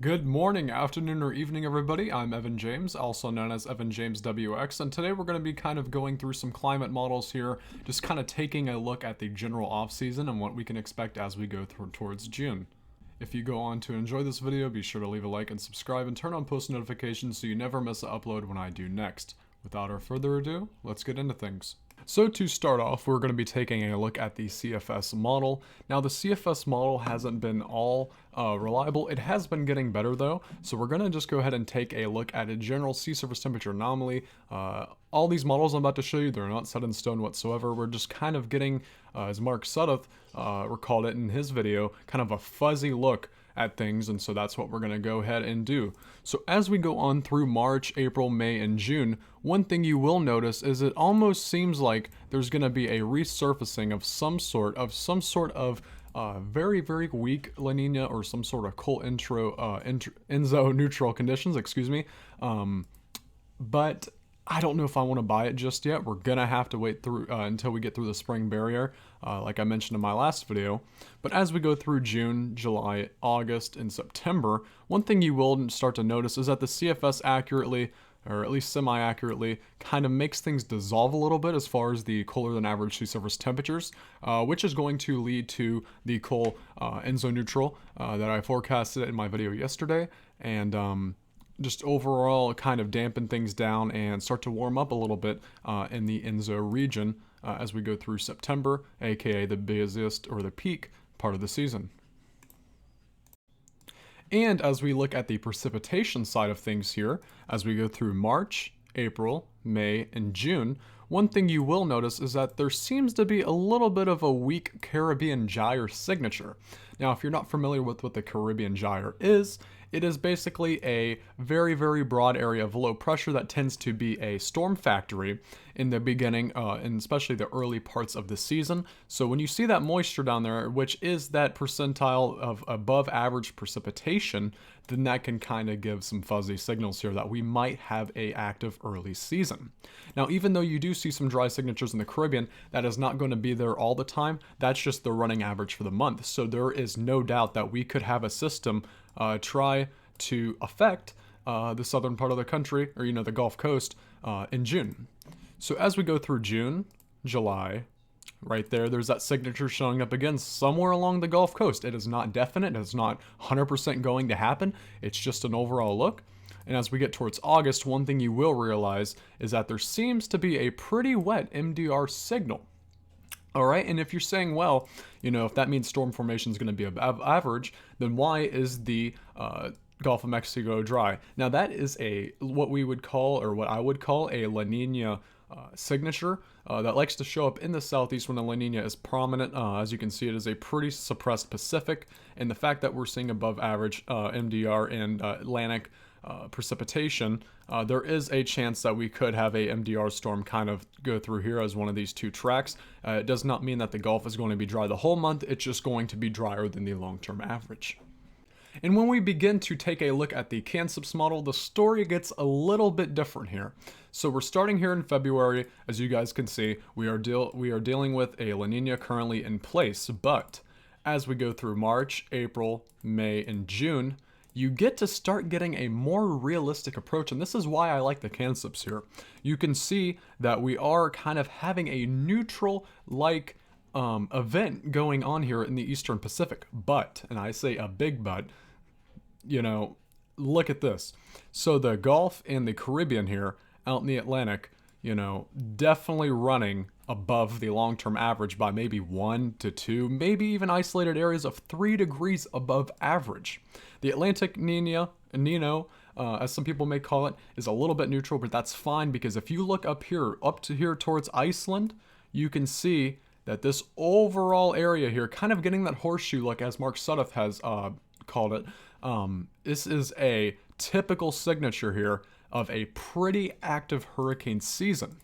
Good morning, afternoon, or evening, everybody. I'm Evan James, also known as EvanJamesWx, and today we're going to be kind of going through some climate models here, just kind of taking a look at the general off-season and what we can expect as we go towards June. If you go on to enjoy this video, be sure to leave a like and subscribe and turn on post notifications so you never miss an upload when I do next. Without further ado, let's get into things. So to start off, we're going to be taking a look at the CFS model. Now the CFS model hasn't been all reliable. It has been getting better though. So we're going to just go ahead and take a look at a general sea surface temperature anomaly. All these models I'm about to show you, they're not set in stone whatsoever. We're just kind of getting, as Mark Sudduth recalled it in his video, kind of a fuzzy look at things, and so that's what we're going to go ahead and do. So as we go on through March, April, May, and June, one thing you will notice is it almost seems like there's going to be a resurfacing of some sort of very, very weak La Nina or some sort of cold enso neutral conditions, excuse me. But I don't know if I want to buy it just yet. We're gonna have to wait through until we get through the spring barrier, like I mentioned in my last video. But as we go through June, July, August, and September, one thing you will start to notice is that the CFS accurately, or at least semi-accurately, kind of makes things dissolve a little bit as far as the colder than average sea surface temperatures, which is going to lead to the cold enso neutral that I forecasted in my video yesterday, and just overall kind of dampen things down and start to warm up a little bit in the Enso region as we go through September, aka the busiest or the peak part of the season. And as we look at the precipitation side of things here, as we go through March, April, May, and June, one thing you will notice is that there seems to be a little bit of a weak Caribbean gyre signature. Now, if you're not familiar with what the Caribbean gyre is, it is basically a very, very broad area of low pressure that tends to be a storm factory in the beginning, and especially the early parts of the season. So when you see that moisture down there, which is that percentile of above average precipitation, then that can kind of give some fuzzy signals here that we might have a active early season. Now, even though you do see some dry signatures in the Caribbean, that is not going to be there all the time. That's just the running average for the month. So there is no doubt that we could have a system try to affect the southern part of the country, or the Gulf Coast, in June. So as we go through June, July, right there's that signature showing up again somewhere along the Gulf Coast. It is not definite. It's not 100% going to happen. It's just an overall look. And as we get towards August, one thing you will realize is that there seems to be a pretty wet MDR signal. All right, and if you're saying, well, if that means storm formation is going to be above average, then why is the Gulf of Mexico dry? Now that is what we would call, or what I would call, a La Nina signature that likes to show up in the southeast when the La Nina is prominent. As you can see, it is a pretty suppressed Pacific, and the fact that we're seeing above average MDR and Atlantic precipitation, there is a chance that we could have a MDR storm kind of go through here as one of these two tracks. It does not mean that the Gulf is going to be dry the whole month. It's just going to be drier than the long-term average. And when we begin to take a look at the CANSIPS model, the story gets a little bit different here. So we're starting here in February. As you guys can see, we are dealing with a La Nina currently in place, but as we go through March, April, May, and June, you get to start getting a more realistic approach, and this is why I like the CANSIPS here. You can see that we are kind of having a neutral-like event going on here in the Eastern Pacific. But, and I say a big but, look at this. So the Gulf and the Caribbean here out in the Atlantic, definitely running above the long-term average by maybe 1 to 2, maybe even isolated areas of 3 degrees above average. The Atlantic Nino, as some people may call it, is a little bit neutral, but that's fine because if you look up to here towards Iceland, you can see that this overall area here, kind of getting that horseshoe look as Mark Sudduth has called it, this is a typical signature here of a pretty active hurricane season.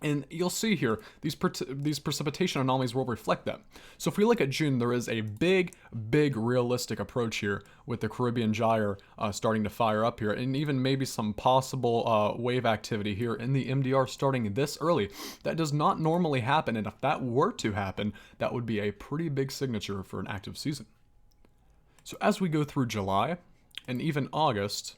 And you'll see here, these precipitation anomalies will reflect that. So if we look at June, there is a big realistic approach here with the Caribbean gyre starting to fire up here, and even maybe some possible wave activity here in the MDR starting this early. That does not normally happen, and if that were to happen, that would be a pretty big signature for an active season. So as we go through July, and even August,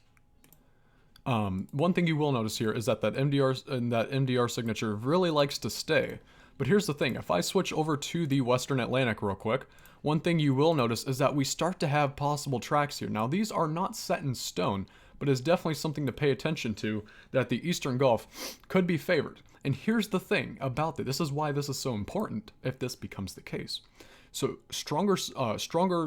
one thing you will notice here is that MDR signature really likes to stay. But here's the thing, if I switch over to the Western Atlantic real quick, one thing you will notice is that we start to have possible tracks here. Now these are not set in stone, but it's definitely something to pay attention to, that the Eastern Gulf could be favored. And here's the thing about this is why this is so important if this becomes the case. So stronger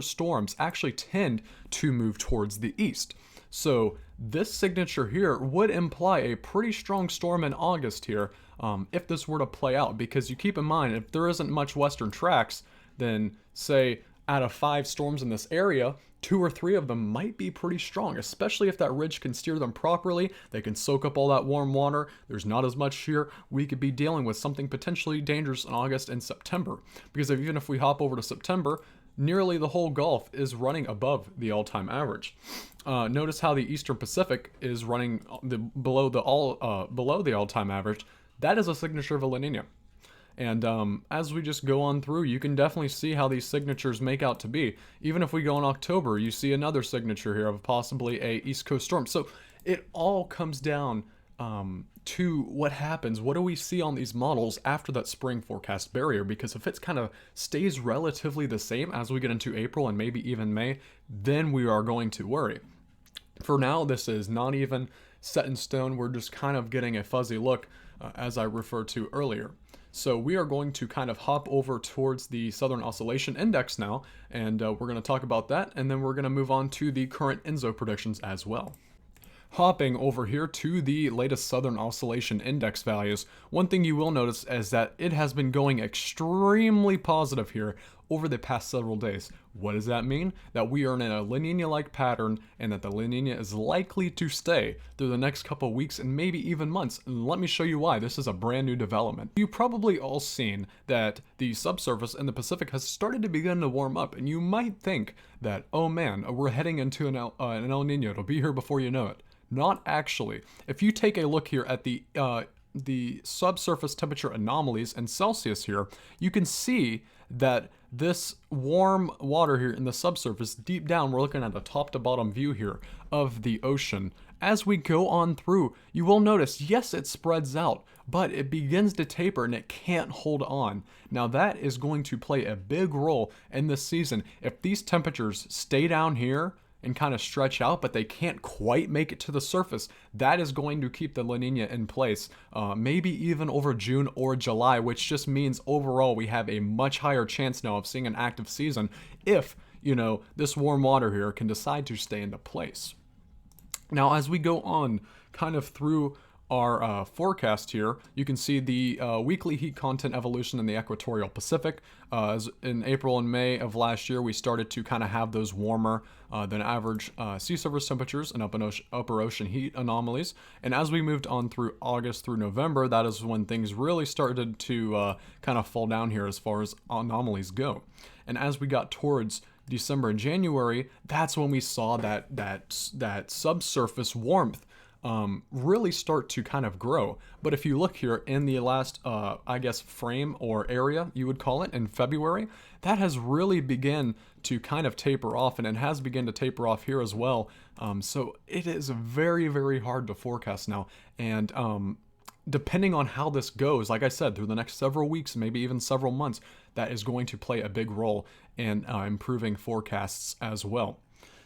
storms actually tend to move towards the east. So this signature here would imply a pretty strong storm in August here, if this were to play out, because you keep in mind, if there isn't much western tracks, then say out of 5 storms in this area, 2 or 3 of them might be pretty strong, especially if that ridge can steer them properly. They can soak up all that warm water. There's not as much here. We could be dealing with something potentially dangerous in August and September, because even if we hop over to September, nearly the whole Gulf is running above the all-time average. Notice how the Eastern Pacific is running below the all-time average. That is a signature of a La Nina. And as we just go on through, you can definitely see how these signatures make out to be. Even if we go in October, you see another signature here of possibly a East Coast storm. So it all comes down to what happens. What do we see on these models after that spring forecast barrier? Because if it kind of stays relatively the same as we get into April and maybe even May, then we are going to worry. For now, this is not even set in stone. We're just kind of getting a fuzzy look, as I referred to earlier. So we are going to kind of hop over towards the Southern Oscillation Index now, and we're going to talk about that, and then we're going to move on to the current ENSO predictions as well. Hopping over here to the latest Southern Oscillation Index values, one thing you will notice is that it has been going extremely positive here over the past several days. What does that mean? That we are in a La Nina-like pattern, and that the La Nina is likely to stay through the next couple weeks and maybe even months. And let me show you why. This is a brand new development. You've probably all seen that the subsurface in the Pacific has started to begin to warm up, and you might think that, oh man, we're heading into an El Nino. It'll be here before you know it. Not actually. If you take a look here at the subsurface temperature anomalies in Celsius here, you can see that this warm water here in the subsurface, deep down, we're looking at a top to bottom view here of the ocean. As we go on through, you will notice, yes, it spreads out, but it begins to taper and it can't hold on. Now that is going to play a big role in this season. If these temperatures stay down here and kind of stretch out, but they can't quite make it to the surface, that is going to keep the La Nina in place, maybe even over June or July, which just means overall we have a much higher chance now of seeing an active season if, you know, this warm water here can decide to stay into place. Now, as we go on kind of through our forecast here, you can see the weekly heat content evolution in the equatorial Pacific. As in April and May of last year, we started to kind of have those warmer than average sea surface temperatures and upper ocean heat anomalies. And as we moved on through August through November, that is when things really started to kind of fall down here as far as anomalies go. And as we got towards December and January, that's when we saw that subsurface warmth really start to kind of grow. But if you look here in the last, I guess, frame or area, you would call it, in February, that has really begun to kind of taper off, and it has begun to taper off here as well. So it is very, very hard to forecast now. And depending on how this goes, like I said, through the next several weeks, maybe even several months, that is going to play a big role in improving forecasts as well.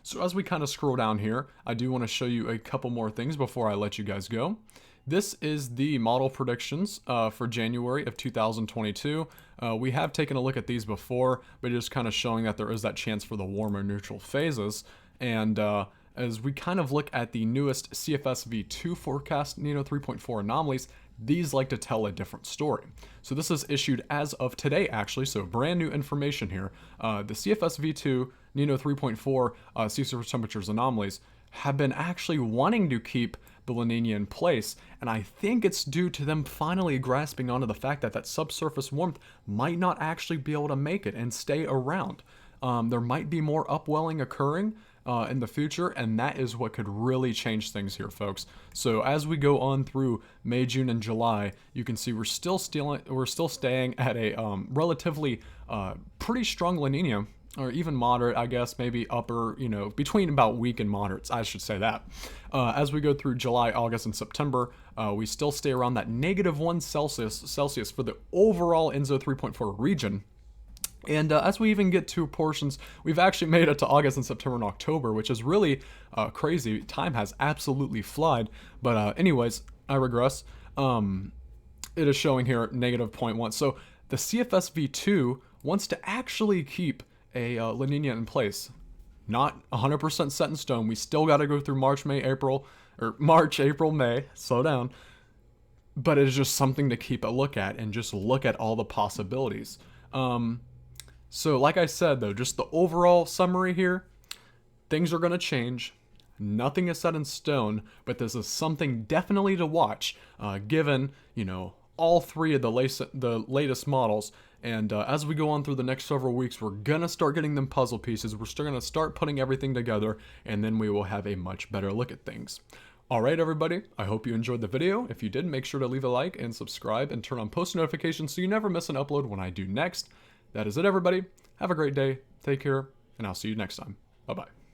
So as we kind of scroll down here, I do want to show you a couple more things before I let you guys go. This is the model predictions for January of 2022. We have taken a look at these before, but just kind of showing that there is that chance for the warmer neutral phases. And as we kind of look at the newest CFS V2 forecast, Nino 3.4 anomalies, these like to tell a different story. So this is issued as of today, actually, so brand new information here. The CFS V2 Nino 3.4 sea surface temperatures anomalies have been actually wanting to keep the La Nina in place, and I think it's due to them finally grasping onto the fact that that subsurface warmth might not actually be able to make it and stay around. There might be more upwelling occurring in the future, and that is what could really change things here, folks. So as we go on through May, June, and July, you can see we're still staying at a relatively pretty strong La Nina or even moderate, I guess, maybe upper, between about weak and moderates, I should say that. As we go through July, August, and September, we still stay around that -1 Celsius for the overall ENSO 3.4 region. And as we even get to portions, we've actually made it to August and September and October, which is really crazy. Time has absolutely flied. But anyways, I regress. It is showing here -0.1. So the CFS V2 wants to actually keep a La Nina in place. Not 100% set in stone. We still got to go through March, April, May. Slow down. But it is just something to keep a look at and just look at all the possibilities. So like I said, though, just the overall summary here, things are going to change. Nothing is set in stone, but this is something definitely to watch, given, all three of the latest models. And as we go on through the next several weeks, we're going to start getting them puzzle pieces. We're still going to start putting everything together, and then we will have a much better look at things. All right, everybody, I hope you enjoyed the video. If you did, make sure to leave a like and subscribe and turn on post notifications so you never miss an upload when I do next. That is it, everybody. Have a great day. Take care, and I'll see you next time. Bye-bye.